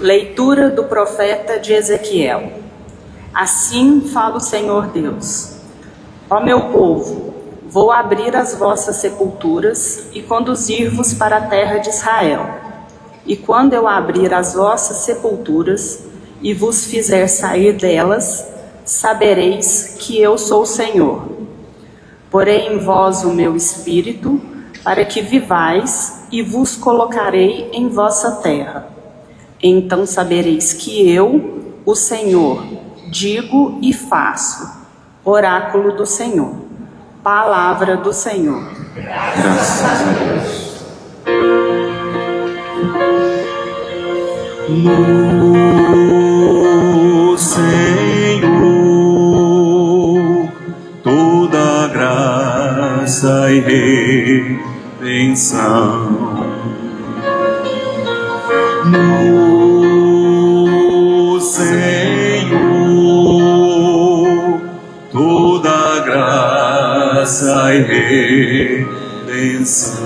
Leitura do profeta de Ezequiel. Assim fala o Senhor Deus: Ó meu povo, vou abrir as vossas sepulturas e conduzir-vos para a terra de Israel. E quando eu abrir as vossas sepulturas e vos fizer sair delas, sabereis que eu sou o Senhor. Porei em vós o meu espírito, para que vivais, e vos colocarei em vossa terra. Então sabereis que eu, o Senhor, digo e faço. Oráculo do Senhor. Palavra do Senhor. Graças a Deus. No Senhor toda graça e redenção. No Senhor toda graça e redenção.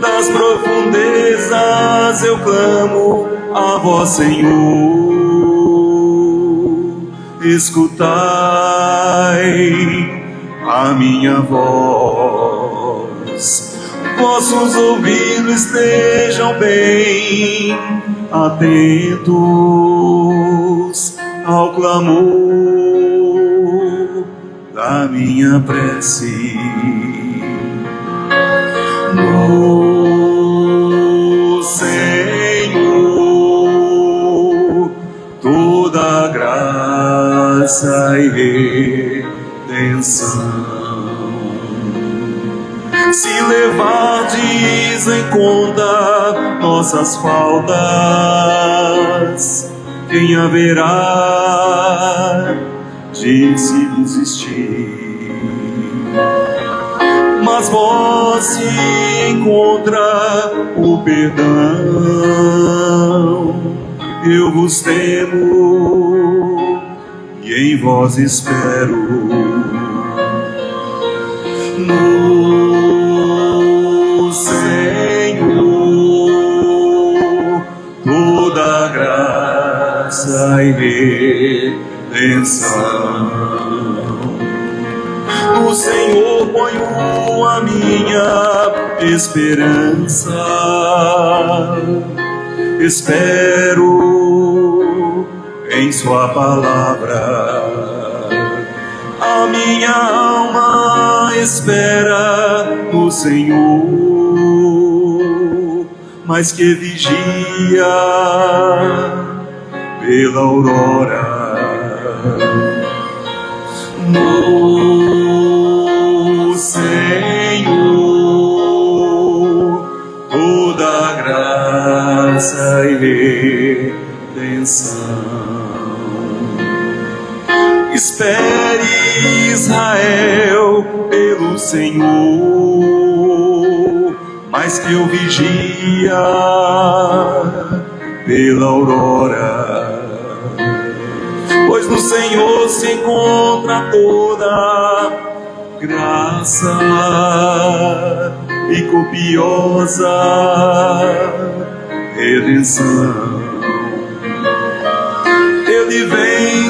Das profundezas eu clamo a vós, Senhor, escutai a minha voz. Vossos ouvidos estejam bem atentos ao clamor da minha prece. No Senhor toda graça e redenção. Se levardes em conta nossas faltas, quem haverá de se resistir? Mas vós se encontra o perdão. Eu vos temo e em vós espero. No Senhor toda graça e redenção. No Senhor ponho a minha esperança. Espero em sua palavra. A minha alma espera no Senhor, mas que vigia pela aurora. No Senhor toda graça e redenção. Espere, Israel, pelo Senhor, mas que eu vigia pela aurora. Pois no Senhor se encontra toda graça e copiosa redenção. Ele vem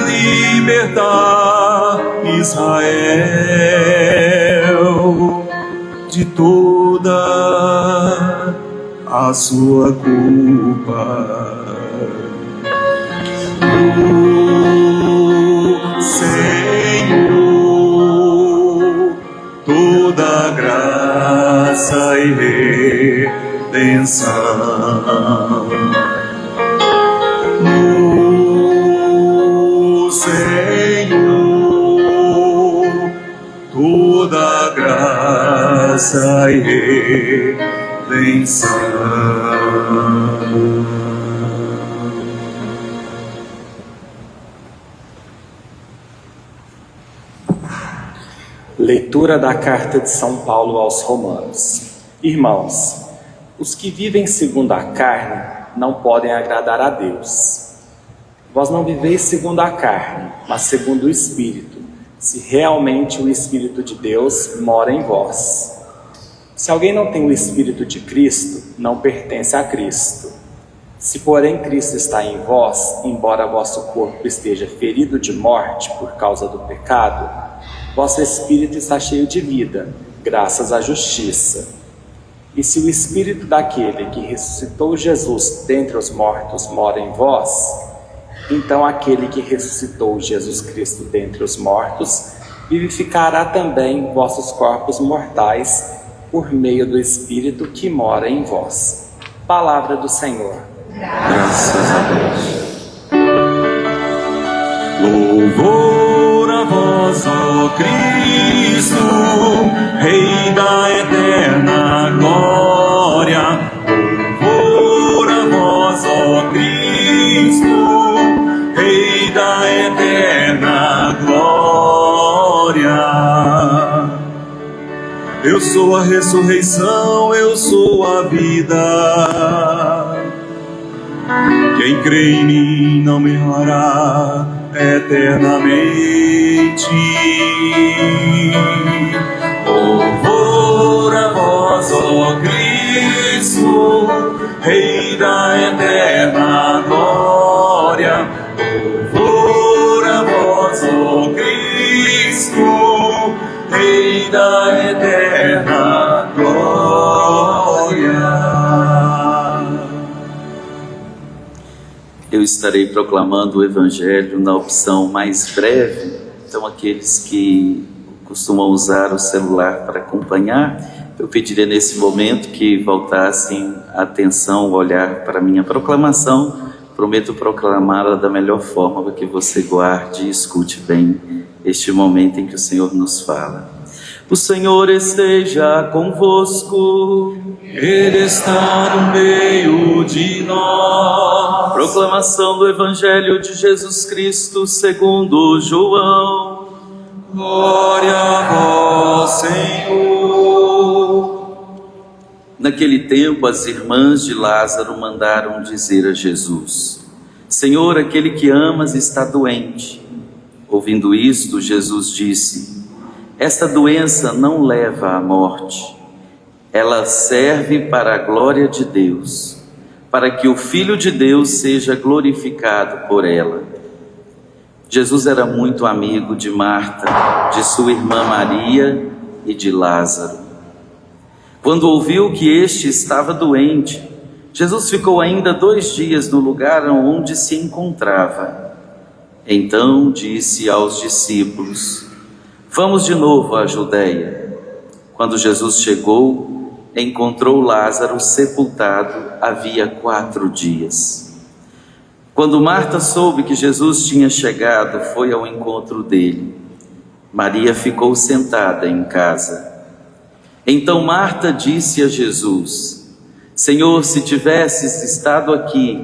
libertar Israel de toda a sua culpa. O Senhor toda graça e redenção. No Senhor toda graça e redenção. Leitura da carta de São Paulo aos Romanos. Irmãos, os que vivem segundo a carne não podem agradar a Deus. Vós não viveis segundo a carne, mas segundo o Espírito, se realmente o Espírito de Deus mora em vós. Se alguém não tem o Espírito de Cristo, não pertence a Cristo. Se, porém, Cristo está em vós, embora vosso corpo esteja ferido de morte por causa do pecado, vosso espírito está cheio de vida, graças à justiça. E se o espírito daquele que ressuscitou Jesus dentre os mortos mora em vós, então aquele que ressuscitou Jesus Cristo dentre os mortos vivificará também vossos corpos mortais por meio do Espírito que mora em vós. Palavra do Senhor. Graças a Deus. Louvor a vós, ó Cristo, Rei da eterna glória. Louvor a vós, ó Cristo, Rei da eterna glória. Eu sou a ressurreição, eu sou a vida. Quem crê em mim não morrerá eternamente. Louvor a vós, ó Cristo, Rei da eterna glória. Louvor a vós, ó Cristo, Rei da eterna glória. Eu estarei proclamando o Evangelho na opção mais breve. Então, aqueles que costumam usar o celular para acompanhar, eu pediria nesse momento que voltassem a atenção, o olhar para a minha proclamação. Prometo proclamá-la da melhor forma para que você guarde e escute bem este momento em que o Senhor nos fala. O Senhor esteja convosco. Ele está no meio de nós. Proclamação do Evangelho de Jesus Cristo segundo João. Glória a vós, Senhor. Naquele tempo, as irmãs de Lázaro mandaram dizer a Jesus: Senhor, aquele que amas está doente. Ouvindo isto, Jesus disse: Esta doença não leva à morte. Ela serve para a glória de Deus, para que o Filho de Deus seja glorificado por ela. Jesus era muito amigo de Marta, de sua irmã Maria e de Lázaro. Quando ouviu que este estava doente, Jesus ficou ainda 2 dias no lugar onde se encontrava. Então disse aos discípulos: Vamos de novo à Judeia. Quando Jesus chegou, encontrou Lázaro sepultado havia 4 dias. Quando Marta soube que Jesus tinha chegado, foi ao encontro dele. Maria ficou sentada em casa. Então Marta disse a Jesus: Senhor, se tivesses estado aqui,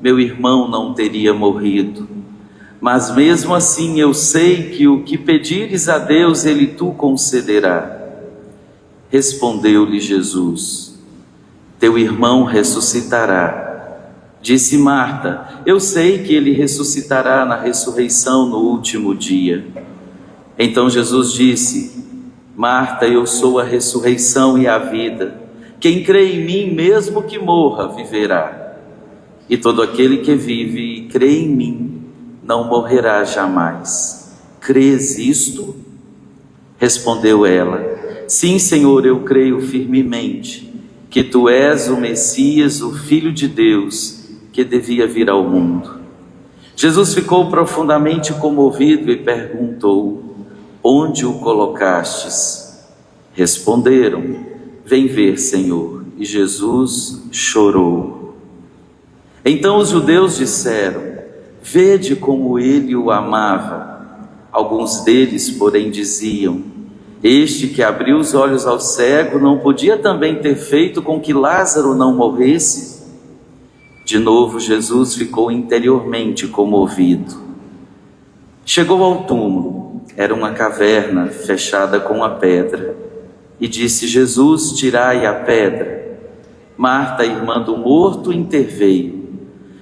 meu irmão não teria morrido. Mas mesmo assim eu sei que o que pedires a Deus, Ele tu concederá. Respondeu-lhe Jesus: Teu irmão ressuscitará. Disse Marta: Eu sei que ele ressuscitará na ressurreição no último dia. Então Jesus disse: Marta, eu sou a ressurreição e a vida. Quem crê em mim, mesmo que morra, viverá. E todo aquele que vive e crê em mim, não morrerá jamais. Crês isto? Respondeu ela: Sim, Senhor, eu creio firmemente que Tu és o Messias, o Filho de Deus, que devia vir ao mundo. Jesus ficou profundamente comovido e perguntou: Onde o colocastes? Responderam: Vem ver, Senhor. E Jesus chorou. Então os judeus disseram: Vede como ele o amava. Alguns deles, porém, diziam: Este que abriu os olhos ao cego não podia também ter feito com que Lázaro não morresse? De novo Jesus ficou interiormente comovido. Chegou ao túmulo, era uma caverna fechada com a pedra, e disse Jesus: Tirai a pedra. Marta, irmã do morto, interveio: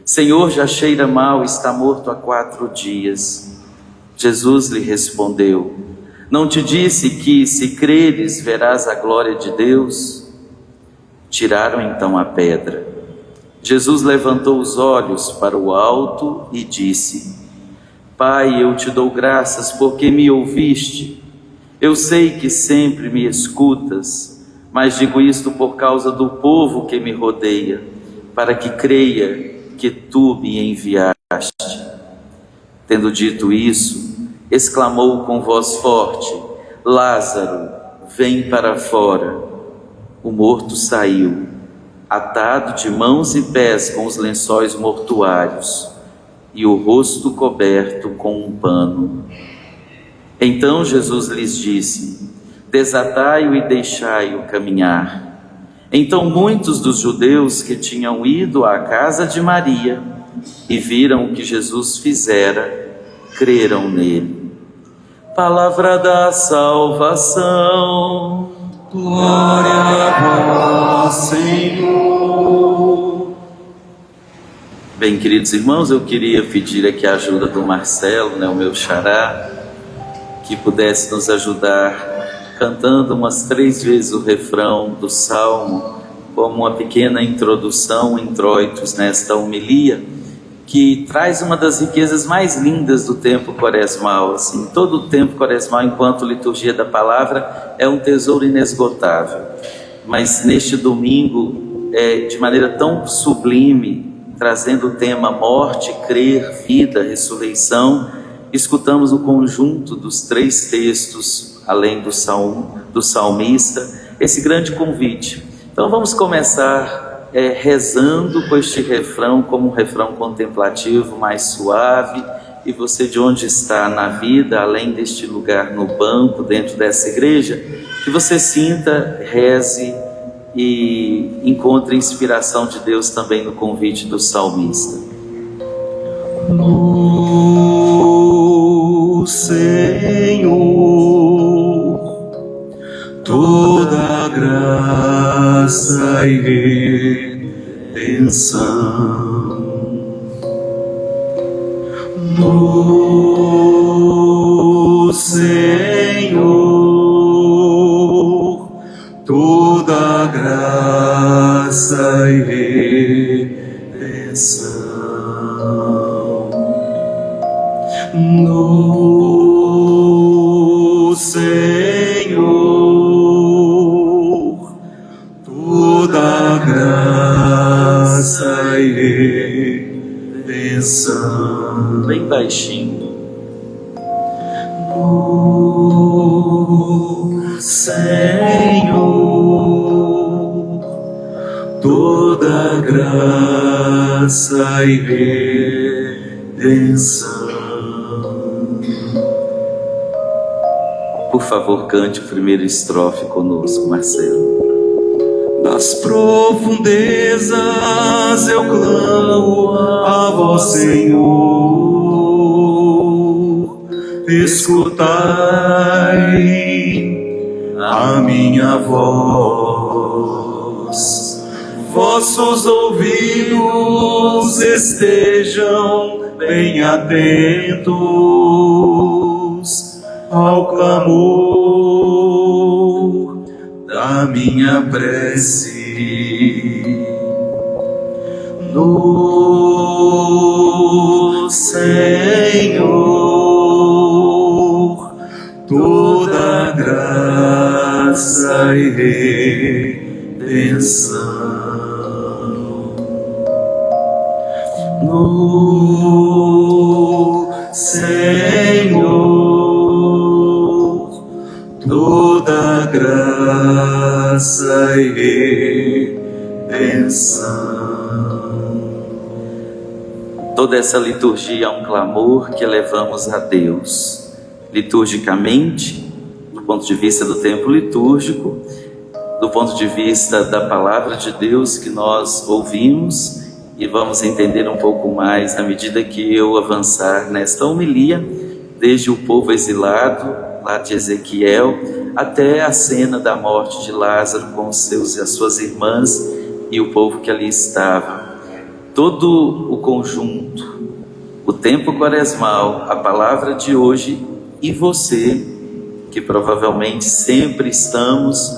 Senhor, já cheira mal, está morto há 4 dias. Jesus lhe respondeu: Não te disse que, se creres, verás a glória de Deus? Tiraram então a pedra. Jesus levantou os olhos para o alto e disse: Pai, eu te dou graças porque me ouviste. Eu sei que sempre me escutas, mas digo isto por causa do povo que me rodeia, para que creia que tu me enviaste. Tendo dito isso, exclamou com voz forte: Lázaro, vem para fora. O morto saiu, atado de mãos e pés com os lençóis mortuários, e o rosto coberto com um pano. Então Jesus lhes disse: Desatai-o e deixai-o caminhar. Então muitos dos judeus que tinham ido à casa de Maria e viram o que Jesus fizera, creram nele. Palavra da salvação. Glória a vós, Senhor. Bem, queridos irmãos, eu queria pedir aqui a ajuda do Marcelo, o meu xará, que pudesse nos ajudar cantando umas 3 vezes o refrão do Salmo, como uma pequena introdução, introitos nesta homilia, que traz uma das riquezas mais lindas do tempo quaresmal. Assim, todo o tempo quaresmal, enquanto liturgia da palavra, é um tesouro inesgotável. Mas neste domingo, de maneira tão sublime, trazendo o tema morte, crer, vida, ressurreição, escutamos o conjunto dos 3 textos, além do salmista, esse grande convite. Então vamos começar rezando com este refrão, como um refrão contemplativo, mais suave. E você, de onde está na vida, além deste lugar no banco, dentro dessa igreja, que você sinta, reze e encontre inspiração de Deus também no convite do salmista. No Senhor toda graça e redenção. No Senhor toda graça e redenção. No Senhor toda graça e redenção. Bem baixinho. No Senhor toda graça e redenção. Por favor, cante o primeiro estrofe conosco, Marcelo. Das profundezas eu clamo a vós, Senhor. Escutai a minha voz. Vossos ouvidos estejam bem atentos ao clamor da minha prece. No Senhor toda graça e redenção. No Senhor toda graça e redenção. Toda essa liturgia é um clamor que elevamos a Deus, liturgicamente, do ponto de vista do tempo litúrgico, do ponto de vista da palavra de Deus que nós ouvimos, e vamos entender um pouco mais na medida que eu avançar nesta homilia, desde o povo exilado, lá de Ezequiel, até a cena da morte de Lázaro com as suas irmãs e o povo que ali estava. Todo o conjunto, o tempo quaresmal, a palavra de hoje e você, que provavelmente sempre estamos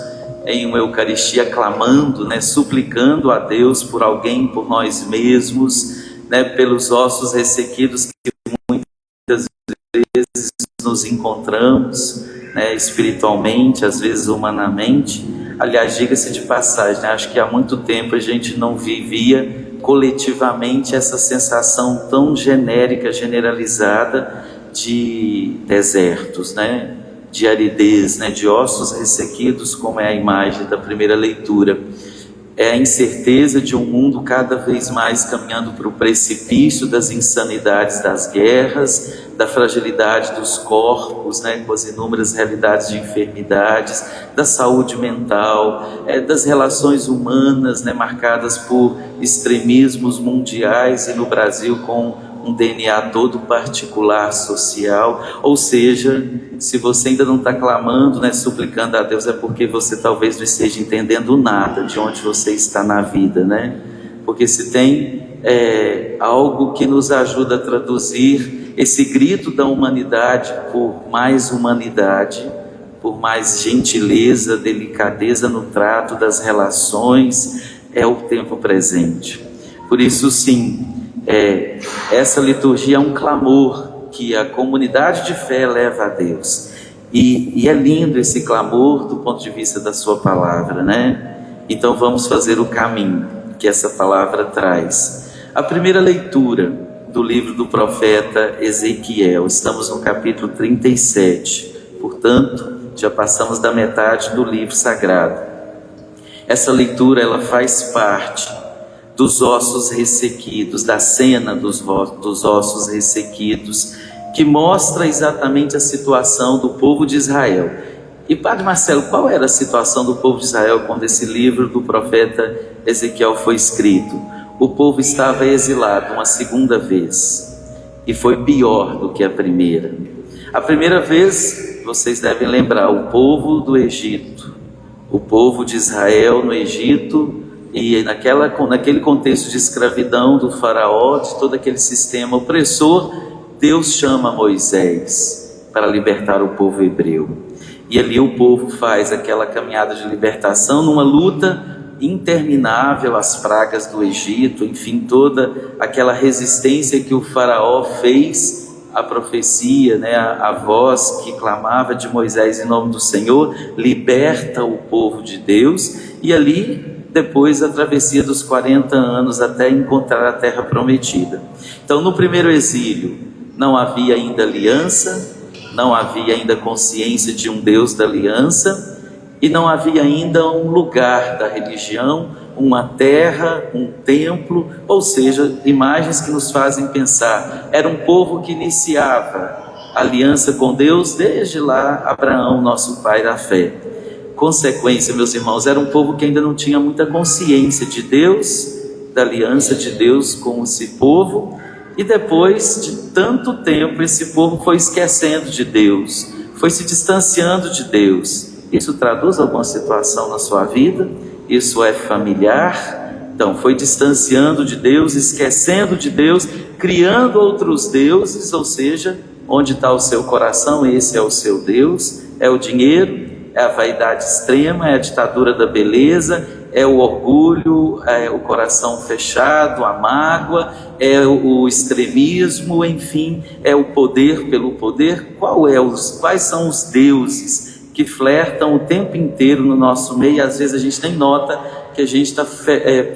em uma Eucaristia clamando, né, suplicando a Deus por alguém, por nós mesmos, né, pelos ossos ressequidos que muitas vezes nos encontramos, né, espiritualmente, às vezes humanamente. Aliás, diga-se de passagem, né, acho que há muito tempo a gente não vivia coletivamente essa sensação tão genérica, generalizada de desertos, né, de aridez, né, de ossos ressequidos, como é a imagem da primeira leitura. É a incerteza de um mundo cada vez mais caminhando para o precipício das insanidades das guerras, da fragilidade dos corpos, né, com as inúmeras realidades de enfermidades, da saúde mental, das relações humanas, né, marcadas por extremismos mundiais e no Brasil com um DNA todo particular, social. Ou seja, se você ainda não está clamando, né, suplicando a Deus, é porque você talvez não esteja entendendo nada de onde você está na vida, né? Porque se tem algo que nos ajuda a traduzir esse grito da humanidade por mais humanidade, por mais gentileza, delicadeza no trato das relações, é o tempo presente. Por isso, sim, essa liturgia é um clamor que a comunidade de fé leva a Deus, e é lindo esse clamor do ponto de vista da sua palavra, né? Então vamos fazer o caminho que essa palavra traz. A primeira leitura do livro do profeta Ezequiel, estamos no capítulo 37, portanto já passamos da metade do livro sagrado. Essa leitura, ela faz parte dos ossos ressequidos, da cena dos ossos ressequidos, que mostra exatamente a situação do povo de Israel. E Padre Marcelo, qual era a situação do povo de Israel quando esse livro do profeta Ezequiel foi escrito? O povo estava exilado uma segunda vez, e foi pior do que a primeira. A primeira vez, vocês devem lembrar, o povo do Egito, o povo de Israel no Egito, e naquele contexto de escravidão do faraó, de todo aquele sistema opressor, Deus chama Moisés para libertar o povo hebreu. E ali o povo faz aquela caminhada de libertação numa luta interminável, as pragas do Egito, enfim, toda aquela resistência que o faraó fez à profecia, né, a voz que clamava de Moisés em nome do Senhor, liberta o povo de Deus, e ali depois a travessia dos 40 anos até encontrar a terra prometida. Então, no primeiro exílio não havia ainda aliança, não havia ainda consciência de um Deus da aliança, e não havia ainda um lugar da religião, uma terra, um templo, ou seja, imagens que nos fazem pensar. Era um povo que iniciava a aliança com Deus desde lá, Abraão, nosso pai da fé. Consequência, meus irmãos, era um povo que ainda não tinha muita consciência de Deus, da aliança de Deus com esse povo, e depois de tanto tempo esse povo foi esquecendo de Deus, foi se distanciando de Deus. Isso traduz alguma situação na sua vida? Isso é familiar? Então, foi distanciando de Deus, esquecendo de Deus, criando outros deuses, ou seja, onde está o seu coração, esse é o seu Deus, é o dinheiro, é a vaidade extrema, é a ditadura da beleza, é o orgulho, é o coração fechado, a mágoa, é o extremismo, enfim, é o poder pelo poder. Quais são os deuses que flertam o tempo inteiro no nosso meio, e às vezes a gente nem nota que a gente está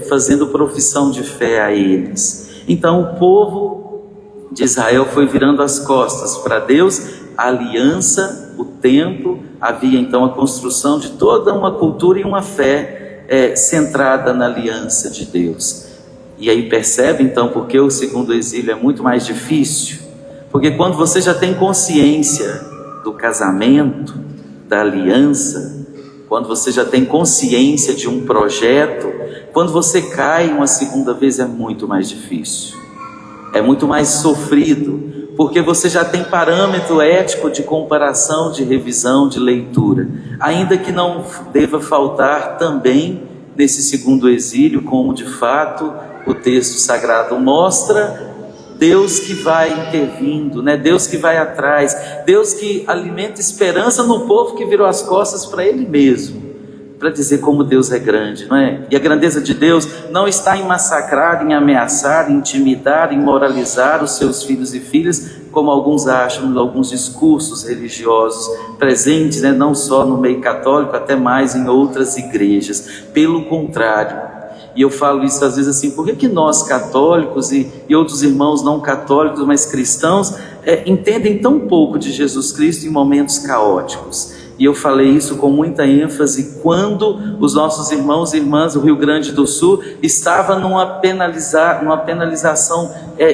fazendo profissão de fé a eles? Então o povo de Israel foi virando as costas para Deus, a aliança, o templo, havia então a construção de toda uma cultura e uma fé centrada na aliança de Deus. E aí percebe então porque o segundo exílio é muito mais difícil, porque quando você já tem consciência do casamento, da aliança, quando você já tem consciência de um projeto, quando você cai uma segunda vez é muito mais difícil, é muito mais sofrido, porque você já tem parâmetro ético de comparação, de revisão, de leitura. Ainda que não deva faltar também nesse segundo exílio, como de fato o texto sagrado mostra, Deus que vai intervindo, né? Deus que vai atrás, Deus que alimenta esperança no povo que virou as costas para Ele mesmo. para dizer como Deus é grande, não é? E a grandeza de Deus não está em massacrar, em ameaçar, em intimidar, em moralizar os seus filhos e filhas, como alguns acham em alguns discursos religiosos presentes, né? Não só no meio católico, até mais em outras igrejas. Pelo contrário, e eu falo isso às vezes assim, por que nós católicos e outros irmãos não católicos, mas cristãos, entendem tão pouco de Jesus Cristo em momentos caóticos? E eu falei isso com muita ênfase quando os nossos irmãos e irmãs do Rio Grande do Sul estavam numa penalização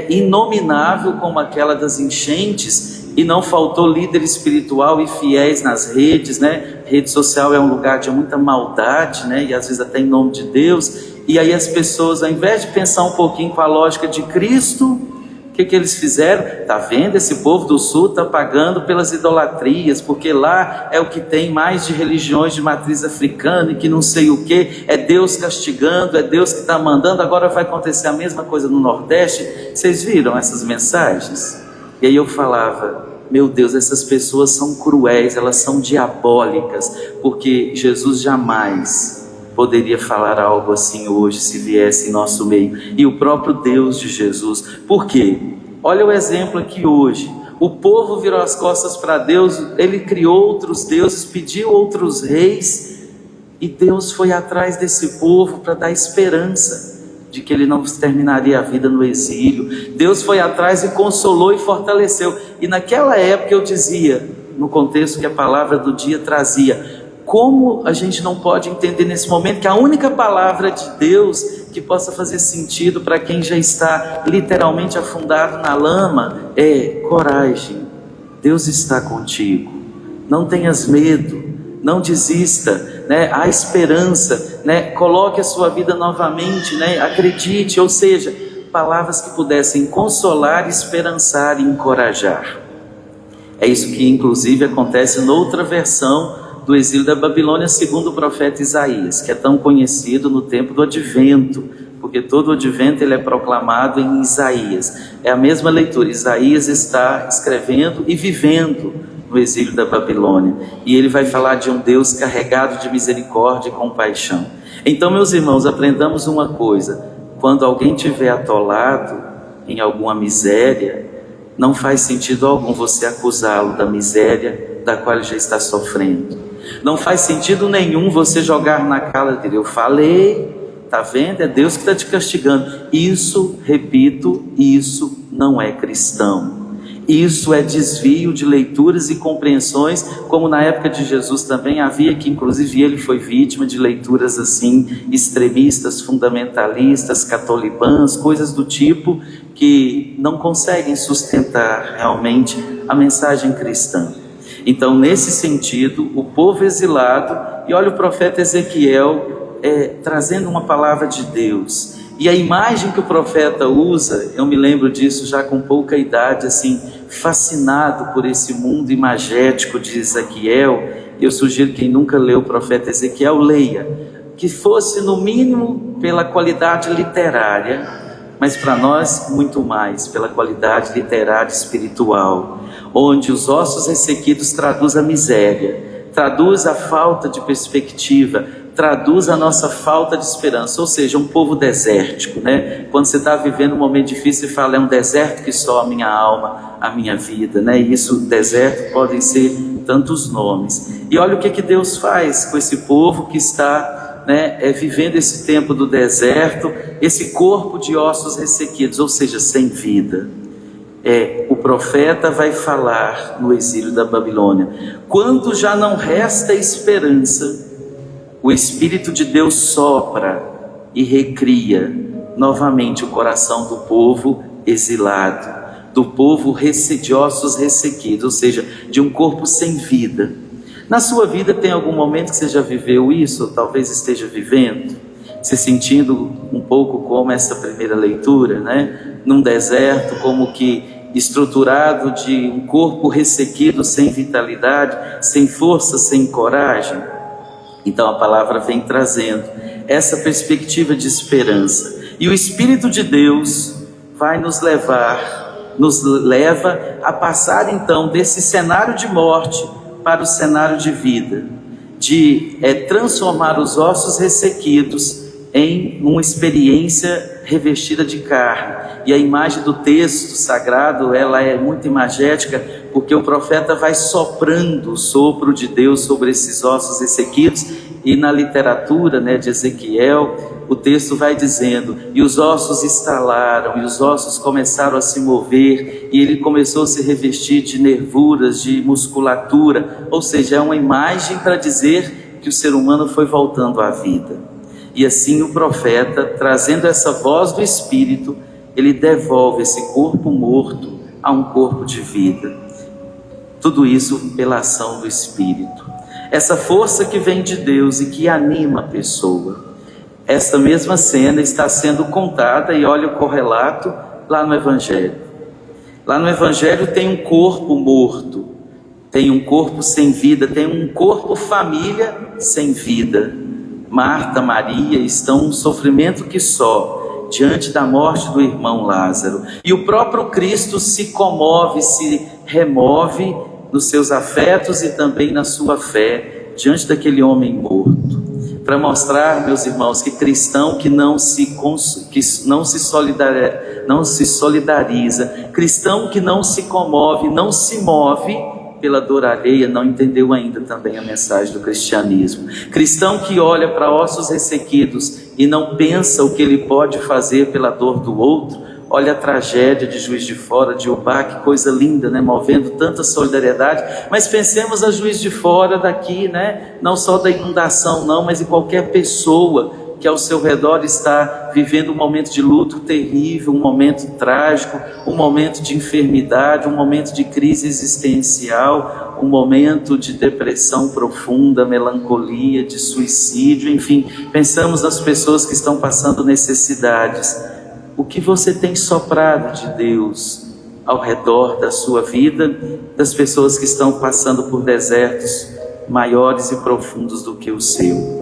inominável como aquela das enchentes, e não faltou líder espiritual e fiéis nas redes, né? Rede social é um lugar de muita maldade, né? E às vezes até em nome de Deus. E aí as pessoas, ao invés de pensar um pouquinho com a lógica de Cristo, o que eles fizeram? Tá vendo? Esse povo do sul está pagando pelas idolatrias, porque lá é o que tem mais de religiões de matriz africana e que não sei o que, é Deus castigando, é Deus que está mandando, agora vai acontecer a mesma coisa no Nordeste. Vocês viram essas mensagens? E aí eu falava, meu Deus, essas pessoas são cruéis, elas são diabólicas, porque Jesus jamais poderia falar algo assim hoje se viesse em nosso meio, e o próprio Deus de Jesus. Por quê? Olha o exemplo aqui hoje, o povo virou as costas para Deus, ele criou outros deuses, pediu outros reis, e Deus foi atrás desse povo para dar esperança de que ele não terminaria a vida no exílio. Deus foi atrás e consolou e fortaleceu. E naquela época eu dizia, no contexto que a palavra do dia trazia, como a gente não pode entender nesse momento que a única palavra de Deus que possa fazer sentido para quem já está literalmente afundado na lama é coragem, Deus está contigo, não tenhas medo, não desista, né? Há esperança, né? Coloque a sua vida novamente, né? Acredite, ou seja, palavras que pudessem consolar, esperançar e encorajar. É isso que inclusive acontece noutra versão do exílio da Babilônia, segundo o profeta Isaías, que é tão conhecido no tempo do Advento, porque todo o Advento ele é proclamado em Isaías. É a mesma leitura, Isaías está escrevendo e vivendo no exílio da Babilônia, e ele vai falar de um Deus carregado de misericórdia e compaixão. Então, meus irmãos, aprendamos uma coisa: quando alguém estiver atolado em alguma miséria, não faz sentido algum você acusá-lo da miséria da qual ele já está sofrendo. Não faz sentido nenhum você jogar na cara dele, eu falei, tá vendo? É Deus que está te castigando. Isso, repito, isso não é cristão. Isso é desvio de leituras e compreensões, como na época de Jesus também havia, que inclusive ele foi vítima de leituras assim, extremistas, fundamentalistas, catolibãs, coisas do tipo, que não conseguem sustentar realmente a mensagem cristã. Então, nesse sentido, o povo exilado, e olha o profeta Ezequiel trazendo uma palavra de Deus, e a imagem que o profeta usa, eu me lembro disso já com pouca idade, assim, fascinado por esse mundo imagético de Ezequiel. Eu sugiro quem nunca leu o profeta Ezequiel, leia, que fosse no mínimo pela qualidade literária, mas para nós muito mais pela qualidade literária e espiritual, onde os ossos ressequidos traduz a miséria, traduz a falta de perspectiva, traduz a nossa falta de esperança, ou seja, um povo desértico, né? Quando você está vivendo um momento difícil, você fala, é um deserto que só a minha alma, a minha vida, né? E isso, deserto, podem ser tantos nomes. E olha o que Deus faz com esse povo que está, né, vivendo esse tempo do deserto, esse corpo de ossos ressequidos, ou seja, sem vida. O profeta vai falar no exílio da Babilônia, quando já não resta esperança, o Espírito de Deus sopra e recria novamente o coração do povo exilado, do povo de ossos ressequidos, ou seja, de um corpo sem vida. Na sua vida tem algum momento que você já viveu isso, ou talvez esteja vivendo, se sentindo um pouco como essa primeira leitura, né? Num deserto, como que estruturado de um corpo ressequido, sem vitalidade, sem força, sem coragem. Então a palavra vem trazendo essa perspectiva de esperança, e o Espírito de Deus vai nos leva a passar então desse cenário de morte para o cenário de vida, de transformar os ossos ressequidos em uma experiência revestida de carne. E a imagem do texto sagrado, ela é muito imagética, porque o profeta vai soprando o sopro de Deus sobre esses ossos ressequidos. E na literatura, de Ezequiel, o texto vai dizendo: e os ossos estalaram, e os ossos começaram a se mover, e ele começou a se revestir de nervuras, de musculatura. Ou seja, é uma imagem para dizer que o ser humano foi voltando à vida. E assim o profeta, trazendo essa voz do Espírito, ele devolve esse corpo morto a um corpo de vida. Tudo isso pela ação do Espírito. Essa força que vem de Deus e que anima a pessoa. Essa mesma cena está sendo contada, e olha o correlato lá no Evangelho. Lá no Evangelho tem um corpo morto, tem um corpo sem vida, tem um corpo família sem vida. Marta, Maria estão num sofrimento que só, diante da morte do irmão Lázaro. E o próprio Cristo se comove, se remove nos seus afetos e também na sua fé, diante daquele homem morto, para mostrar, meus irmãos, que cristão que não se solidariza, cristão que não se comove, não se move pela dor alheia, não entendeu ainda também a mensagem do cristianismo. Cristão que olha para ossos ressequidos e não pensa o que ele pode fazer pela dor do outro. Olha a tragédia de Juiz de Fora, de Ubá, que coisa linda, movendo tanta solidariedade. Mas pensemos a Juiz de Fora daqui, não só da inundação não, mas de qualquer pessoa que ao seu redor está vivendo um momento de luto terrível, um momento trágico, um momento de enfermidade, um momento de crise existencial, um momento de depressão profunda, melancolia, de suicídio, enfim. Pensamos nas pessoas que estão passando necessidades. O que você tem soprado de Deus ao redor da sua vida, das pessoas que estão passando por desertos maiores e profundos do que o seu?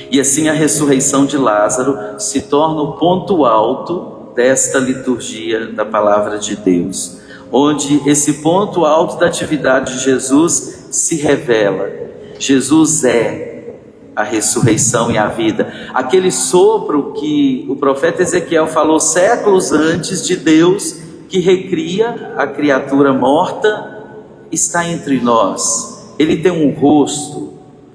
E assim a ressurreição de Lázaro se torna o ponto alto desta liturgia da palavra de Deus, onde esse ponto alto da atividade de Jesus se revela. Jesus é a ressurreição e a vida. Aquele sopro que o profeta Ezequiel falou séculos antes de Deus, que recria a criatura morta, está entre nós. Ele tem um rosto.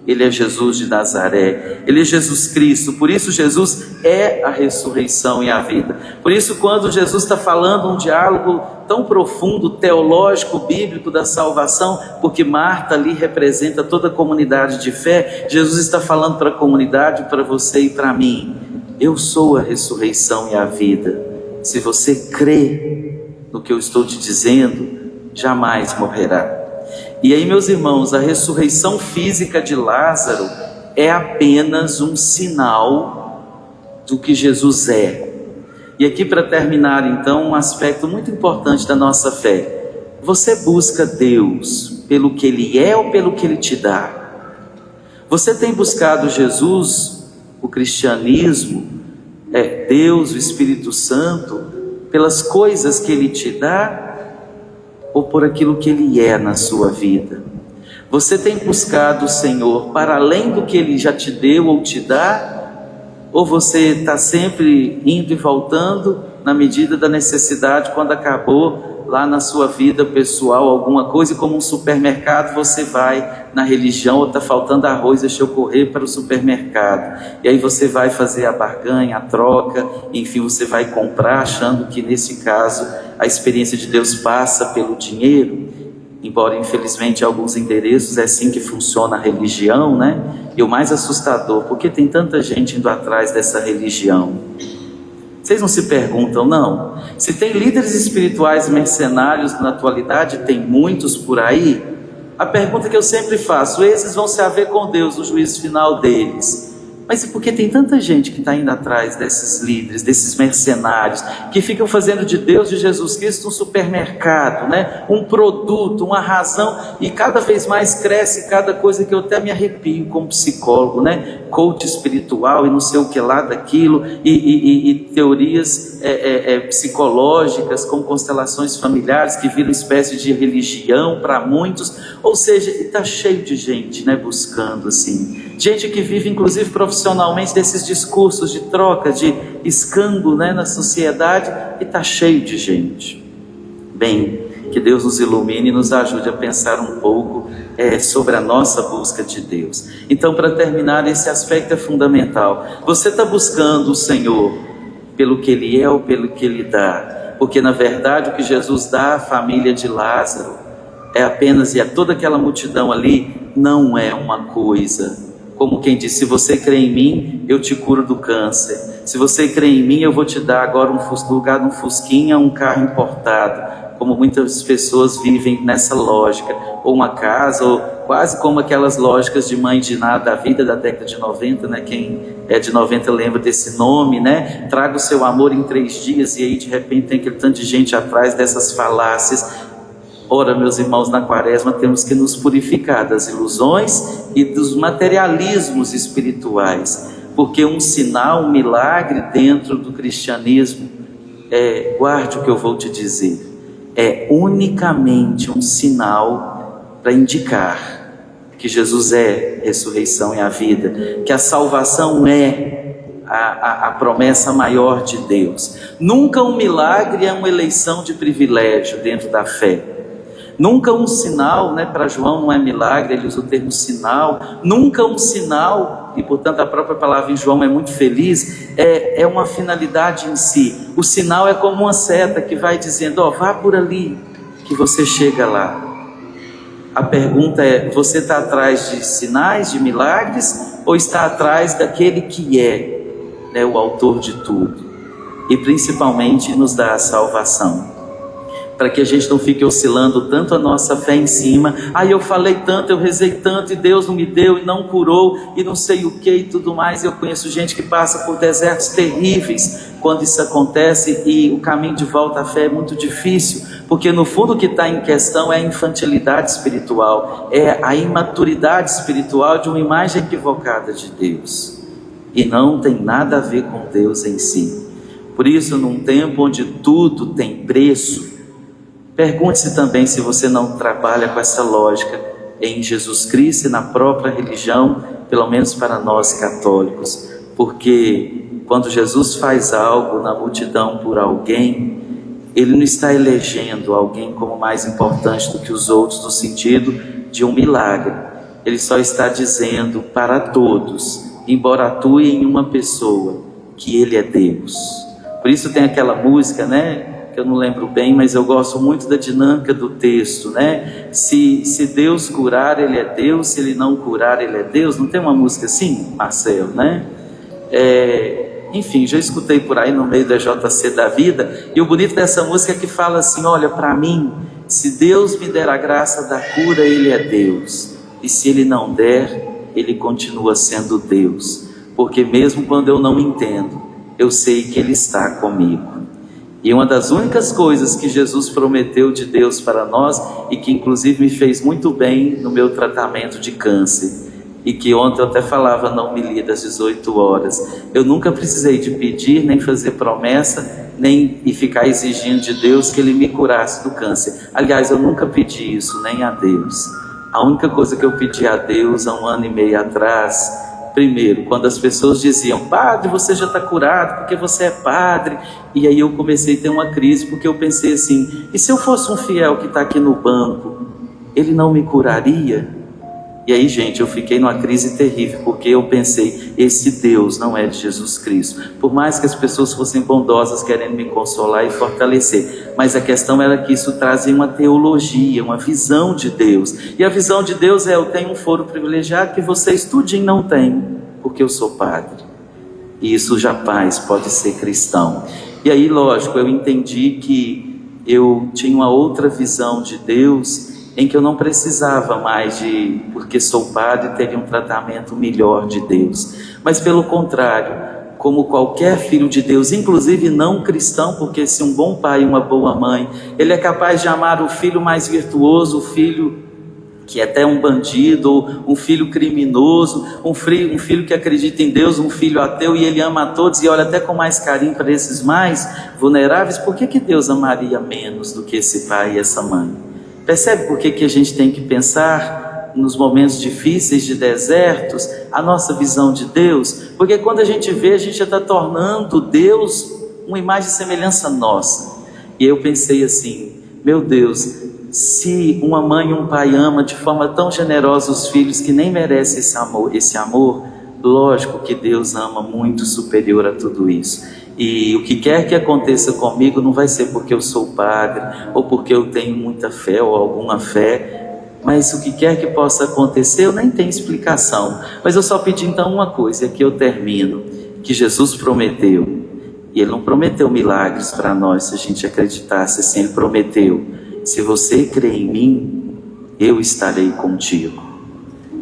Ele é Jesus de Nazaré, Ele é Jesus Cristo. Por isso Jesus é a ressurreição e a vida. Por isso, quando Jesus está falando um diálogo tão profundo, teológico, bíblico da salvação, porque Marta ali representa toda a comunidade de fé, Jesus está falando para a comunidade, para você e para mim: eu sou a ressurreição e a vida. Se você crê no que eu estou te dizendo, jamais morrerá. E aí, meus irmãos, a ressurreição física de Lázaro é apenas um sinal do que Jesus é. E aqui, para terminar então, um aspecto muito importante da nossa fé: você busca Deus pelo que Ele é ou pelo que Ele te dá? Você tem buscado Jesus, o cristianismo, Deus, o Espírito Santo, pelas coisas que Ele te dá, ou por aquilo que Ele é na sua vida? Você tem buscado o Senhor para além do que Ele já te deu ou te dá? Ou você está sempre indo e voltando na medida da necessidade, quando acabou lá na sua vida pessoal alguma coisa, e como um supermercado você vai na religião, ou está faltando arroz, deixa eu correr para o supermercado, e aí você vai fazer a barganha, a troca, enfim, você vai comprar, achando que nesse caso a experiência de Deus passa pelo dinheiro, embora infelizmente em alguns endereços é assim que funciona a religião, E o mais assustador, porque tem tanta gente indo atrás dessa religião? Vocês não se perguntam, não? Se tem líderes espirituais mercenários na atualidade, tem muitos por aí, a pergunta que eu sempre faço: esses vão se haver com Deus no juízo final deles? Mas e porque tem tanta gente que está indo atrás desses líderes, desses mercenários, que ficam fazendo de Deus, de Jesus Cristo, um supermercado, né? Um produto, uma razão, e cada vez mais cresce cada coisa que eu até me arrepio como psicólogo, né? Coach espiritual e não sei o que lá daquilo, e teorias psicológicas, como constelações familiares, que viram espécie de religião para muitos, ou seja, está cheio de gente, né? Buscando assim, gente que vive inclusive profissionalmente desses discursos de troca, de escambo, né, na sociedade, e está cheio de gente. Bem, que Deus nos ilumine e nos ajude a pensar um pouco sobre a nossa busca de Deus. Então, para terminar, esse aspecto é fundamental. Você está buscando o Senhor pelo que Ele é ou pelo que Ele dá? Porque na verdade o que Jesus dá à família de Lázaro é apenas, e a toda aquela multidão ali, não é uma coisa, como quem diz: se você crê em mim, eu te curo do câncer. Se você crê em mim, eu vou te dar agora no lugar de um fusquinha, um carro importado. Como muitas pessoas vivem nessa lógica, ou uma casa, ou quase como aquelas lógicas de mãe de nada da vida da década de 90, né? Quem é de 90 lembra desse nome, né? Traga o seu amor em 3 dias, e aí de repente tem aquele tanto de gente atrás dessas falácias. Ora, meus irmãos, na quaresma temos que nos purificar das ilusões e dos materialismos espirituais, porque um sinal, um milagre dentro do cristianismo, guarde o que eu vou te dizer, é unicamente um sinal para indicar que Jesus é a ressurreição e a vida, que a salvação é a promessa maior de Deus. Nunca um milagre é uma eleição de privilégio dentro da fé. Nunca um sinal, né, para João não é milagre, ele usa o termo sinal. Nunca um sinal, e portanto a própria palavra em João é muito feliz, é uma finalidade em si. O sinal é como uma seta que vai dizendo: vá por ali, que você chega lá. A pergunta é: você está atrás de sinais, de milagres, ou está atrás daquele que é, né, o autor de tudo, e principalmente nos dá a salvação? Para que a gente não fique oscilando tanto a nossa fé em cima: eu falei tanto, eu rezei tanto, e Deus não me deu, e não curou, e não sei o que e tudo mais. Eu conheço gente que passa por desertos terríveis quando isso acontece, e o caminho de volta à fé é muito difícil, porque no fundo o que está em questão é a infantilidade espiritual, é a imaturidade espiritual de uma imagem equivocada de Deus, e não tem nada a ver com Deus em si. Por isso, num tempo onde tudo tem preço, pergunte-se também se você não trabalha com essa lógica em Jesus Cristo e na própria religião, pelo menos para nós católicos. Porque quando Jesus faz algo na multidão por alguém, Ele não está elegendo alguém como mais importante do que os outros, no sentido de um milagre. Ele só está dizendo para todos, embora atue em uma pessoa, que Ele é Deus. Por isso tem aquela música, né? Que eu não lembro bem, mas eu gosto muito da dinâmica do texto, né? Se Deus curar, Ele é Deus; se Ele não curar, Ele é Deus. Não tem uma música assim, Marcelo, né? Enfim, já escutei por aí no meio da JC da vida, e o bonito dessa música é que fala assim: olha, para mim, se Deus me der a graça da cura, Ele é Deus, e se Ele não der, Ele continua sendo Deus, porque mesmo quando eu não entendo, eu sei que Ele está comigo. E uma das únicas coisas que Jesus prometeu de Deus para nós, e que inclusive me fez muito bem no meu tratamento de câncer, e que ontem eu até falava na homilia das 18 horas, eu nunca precisei de pedir, nem fazer promessa, nem ficar exigindo de Deus que Ele me curasse do câncer. Aliás, eu nunca pedi isso, nem a Deus. A única coisa que eu pedi a Deus há 1 ano e meio atrás, primeiro, quando as pessoas diziam: padre, você já está curado porque você é padre. E aí eu comecei a ter uma crise, porque eu pensei assim: e se eu fosse um fiel que está aqui no banco, Ele não me curaria? E aí, gente, eu fiquei numa crise terrível, porque eu pensei: esse Deus não é de Jesus Cristo. Por mais que as pessoas fossem bondosas, querendo me consolar e fortalecer, mas a questão era que isso trazia uma teologia, uma visão de Deus. E a visão de Deus é: eu tenho um foro privilegiado que vocês tudinho não têm, porque eu sou padre. E isso jamais pode ser cristão. E aí, lógico, eu entendi que eu tinha uma outra visão de Deus, em que eu não precisava mais porque sou padre, teria um tratamento melhor de Deus. Mas pelo contrário, como qualquer filho de Deus, inclusive não cristão, porque se um bom pai e uma boa mãe, ele é capaz de amar o filho mais virtuoso, o filho que é até um bandido, um filho criminoso, um filho que acredita em Deus, um filho ateu, e ele ama a todos e olha até com mais carinho para esses mais vulneráveis. Por que Deus amaria menos do que esse pai e essa mãe? Percebe por que a gente tem que pensar nos momentos difíceis de desertos, a nossa visão de Deus? Porque quando a gente vê, a gente já está tornando Deus uma imagem e semelhança nossa. E eu pensei assim, meu Deus, se uma mãe e um pai ama de forma tão generosa os filhos que nem merecem esse amor, lógico que Deus ama muito superior a tudo isso. E o que quer que aconteça comigo não vai ser porque eu sou padre, ou porque eu tenho muita fé ou alguma fé, mas o que quer que possa acontecer, eu nem tenho explicação. Mas eu só pedi então uma coisa, e aqui eu termino, que Jesus prometeu, e Ele não prometeu milagres para nós se a gente acreditasse assim, Ele prometeu: se você crê em mim, eu estarei contigo.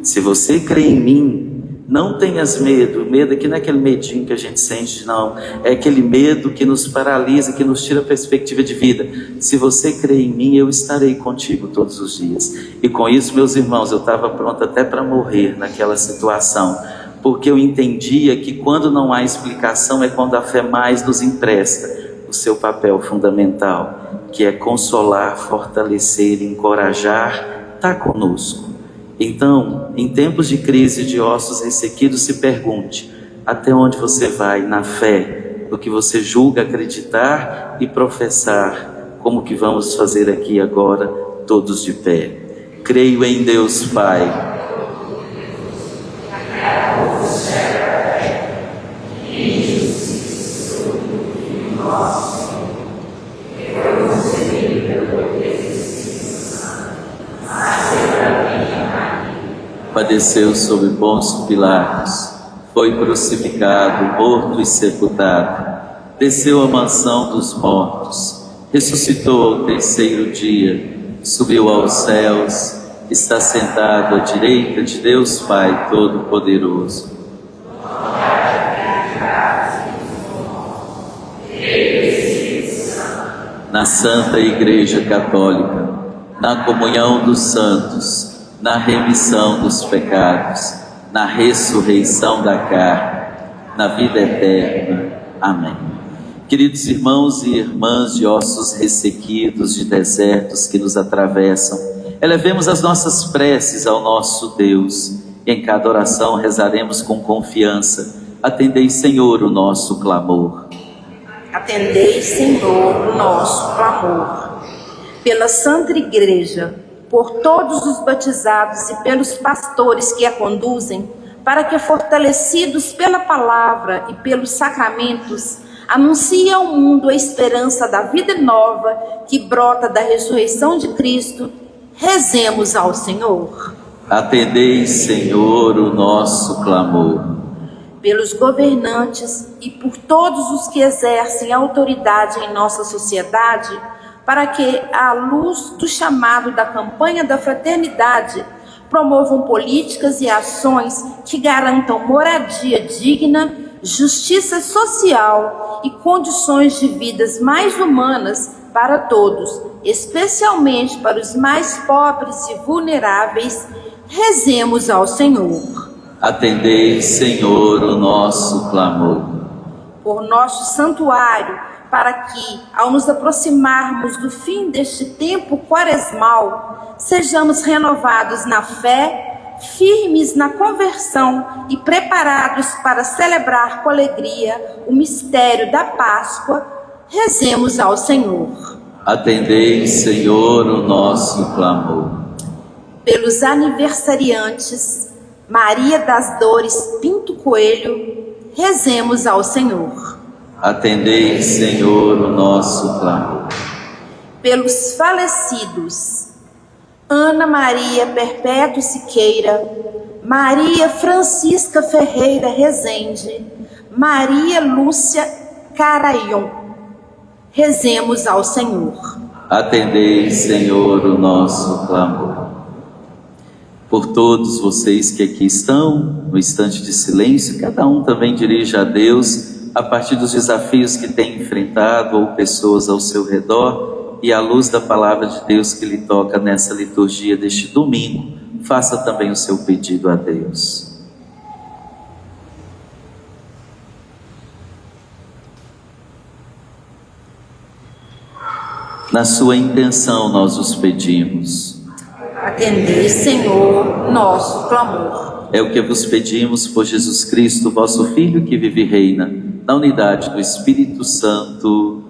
Se você crê em mim, não tenhas medo. Medo aqui não é aquele medinho que a gente sente, não. É aquele medo que nos paralisa, que nos tira a perspectiva de vida. Se você crê em mim, eu estarei contigo todos os dias. E com isso, meus irmãos, eu estava pronto até para morrer naquela situação, porque eu entendia que quando não há explicação é quando a fé mais nos empresta o seu papel fundamental, que é consolar, fortalecer, encorajar, está conosco. Então, em tempos de crise de ossos ressequidos, se pergunte: até onde você vai na fé, no que você julga acreditar e professar, como que vamos fazer aqui agora, todos de pé. Creio em Deus Pai, padeceu sob Pôncio Pilatos, foi crucificado, morto e sepultado, desceu à mansão dos mortos, ressuscitou ao terceiro dia, subiu aos céus, está sentado à direita de Deus Pai Todo-Poderoso. Na Santa Igreja Católica, na comunhão dos santos, na remissão dos pecados, na ressurreição da carne, na vida eterna. Amém. Queridos irmãos e irmãs de ossos ressequidos, de desertos que nos atravessam, elevemos as nossas preces ao nosso Deus, e em cada oração rezaremos com confiança: atendei, Senhor, o nosso clamor. Atendei, Senhor, o nosso clamor. Pela Santa Igreja, por todos os batizados e pelos pastores que a conduzem, para que, fortalecidos pela palavra e pelos sacramentos, anunciem ao mundo a esperança da vida nova que brota da ressurreição de Cristo, rezemos ao Senhor. Atendei, Senhor, o nosso clamor. Pelos governantes e por todos os que exercem autoridade em nossa sociedade, para que, à luz do chamado da campanha da fraternidade, promovam políticas e ações que garantam moradia digna, justiça social e condições de vidas mais humanas para todos, especialmente para os mais pobres e vulneráveis, rezemos ao Senhor. Atendei, Senhor, o nosso clamor. Por nosso santuário, para que, ao nos aproximarmos do fim deste tempo quaresmal, sejamos renovados na fé, firmes na conversão e preparados para celebrar com alegria o mistério da Páscoa, rezemos ao Senhor. Atendei, Senhor, o nosso clamor. Pelos aniversariantes, Maria das Dores Pinto Coelho, rezemos ao Senhor. Atendei, Senhor, o nosso clamor. Pelos falecidos, Ana Maria Perpétuo Siqueira, Maria Francisca Ferreira Rezende, Maria Lúcia Caraion, rezemos ao Senhor. Atendei, Senhor, o nosso clamor. Por todos vocês que aqui estão, no instante de silêncio, cada um também dirija a Deus a partir dos desafios que tem enfrentado ou pessoas ao seu redor e à luz da palavra de Deus que lhe toca nessa liturgia deste domingo, faça também o seu pedido a Deus. Na sua intenção nós os pedimos. Atendei, Senhor, nosso clamor. É o que vos pedimos por Jesus Cristo, vosso Filho, que vive e reina, na unidade do Espírito Santo.